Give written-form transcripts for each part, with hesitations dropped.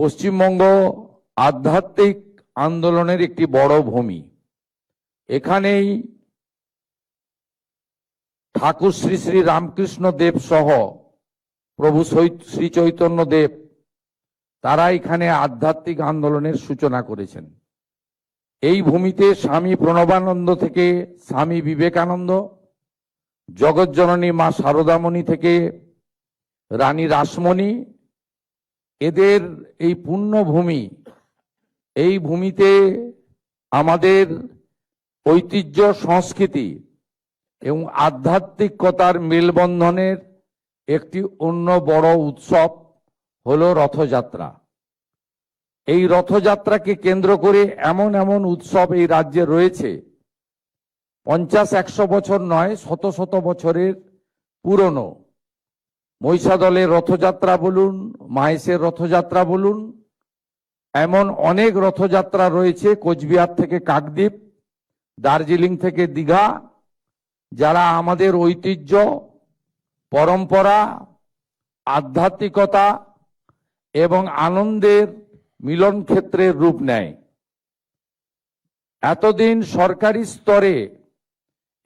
পশ্চিমবঙ্গ আধ্যাত্মিক আন্দোলনের একটি বড় ভূমি। এখানেই ঠাকুর শ্রী শ্রী রামকৃষ্ণ দেব সহ প্রভু শ্রী চৈতন্য দেব তারা এখানে আধ্যাত্মিক আন্দোলনের সূচনা করেছেন। এই ভূমিতে স্বামী প্রণবানন্দ থেকে স্বামী বিবেকানন্দ, জগৎজননী মা শারদামণি থেকে রানী রাসমণি, এদের এই পুণ্যভূমি, এই ভূমিতে আমাদের ঐতিহ্য, সংস্কৃতি এবং আধ্যাত্মিকতার মেলবন্ধনের একটি অন্য বড় উৎসব হলো রথযাত্রা। এই রথযাত্রাকে কেন্দ্র করে এমন এমন উৎসব এই রাজ্যে রয়েছে 50-100 বছর নয়, শত শত বছরের পুরনো। মহিষাদলের রথযাত্রা বলুন, মাহেশের রথযাত্রা বলুন, এমন অনেক রথযাত্রা রয়েছে। কোচবিহার থেকে কাকদ্বীপ, দার্জিলিং থেকে দীঘা, যারা আমাদের ঐতিহ্য, পরম্পরা, আধ্যাত্মিকতা এবং আনন্দের মিলন ক্ষেত্রের রূপ নেয়। এতদিন সরকারি স্তরে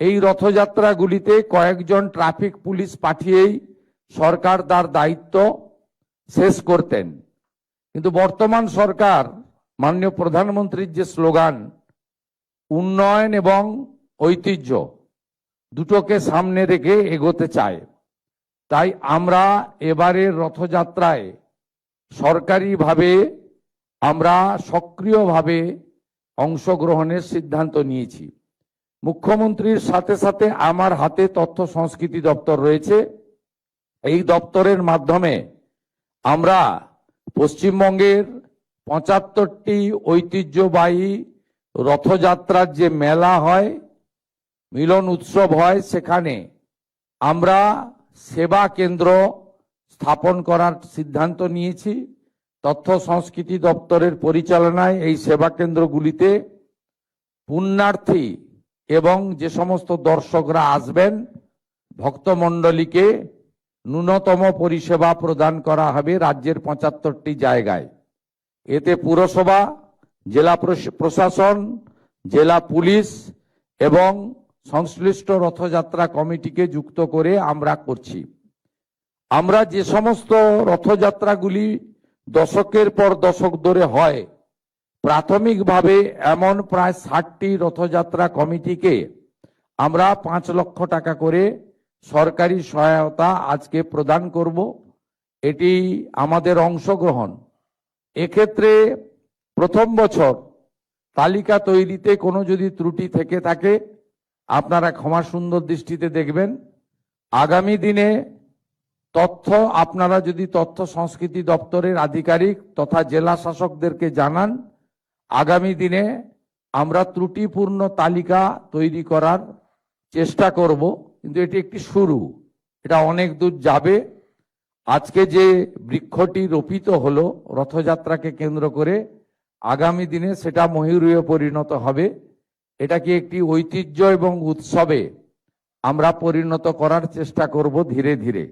এই রথযাত্রাগুলিতে কয়েকজন ট্রাফিক পুলিশ পাঠিয়েই সরকার তার দায়িত্ব শেষ করতেন, কিন্তু বর্তমান সরকার মাননীয় প্রধানমন্ত্রীর যে স্লোগান উন্নয়ন এবং ঐতিহ্য দুটোকে সামনে রেখে এগোতে চায়, তাই আমরা এবারের রথযাত্রায় সরকারিভাবে আমরা সক্রিয়ভাবে অংশগ্রহণের সিদ্ধান্ত নিয়েছি। মুখ্যমন্ত্রীর সাথে সাথে আমার হাতে তথ্য সংস্কৃতি দপ্তর রয়েছে। এই দপ্তরের মাধ্যমে আমরা পশ্চিমবঙ্গের 75টি ঐতিহ্যবাহী রথযাত্রার যে মেলা হয়, মিলন উৎসব হয়, সেখানে আমরা সেবা কেন্দ্র স্থাপন করার সিদ্ধান্ত নিয়েছি। তথ্য সংস্কৃতি দপ্তরের পরিচালনায় এই সেবা কেন্দ্রগুলিতে পুণ্যার্থী এবং যে সমস্ত দর্শকরা আসবেন, ভক্তমণ্ডলীকে ন্যূনতম পরিষেবা প্রদান করা হবে রাজ্যের 75টি জায়গায়। এতে পুরসভা, জেলা প্রশাসন, জেলা পুলিশ এবং সংশ্লিষ্ট রথযাত্রা কমিটিকে যুক্ত করে আমরা করছি। আমরা যে সমস্ত রথযাত্রাগুলি দশকের পর দশক ধরে হয়, প্রাথমিকভাবে এমন প্রায় 60টি রথযাত্রা কমিটিকে আমরা 5 লক্ষ টাকা করে সরকারি সহায়তা আজকে প্রদান করব। এটি আমাদের অংশগ্রহণ। এক্ষেত্রে প্রথম বছর তালিকা তৈরিতে কোনো যদি ত্রুটি থেকে থাকে আপনারা ক্ষমা সুন্দর দৃষ্টিতে দেখবেন। আগামী দিনে তথ্য আপনারা যদি তথ্য সংস্কৃতি দপ্তরের আধিকারিক তথা জেলা শাসকদেরকে জানান, আগামী দিনে আমরা ত্রুটিপূর্ণ তালিকা তৈরি করার চেষ্টা করব। কিন্তু এটি একটি শুরু, এটা অনেক দূর যাবে। আজকে যে বৃক্ষটি রোপিত হলো রথযাত্রাকে কেন্দ্র করে, আগামী দিনে সেটা ময়ূরীয় পরিণত হবে। এটাকে একটি ঐতিহ্য এবং উৎসবে আমরা পরিণত করার চেষ্টা করব ধীরে ধীরে।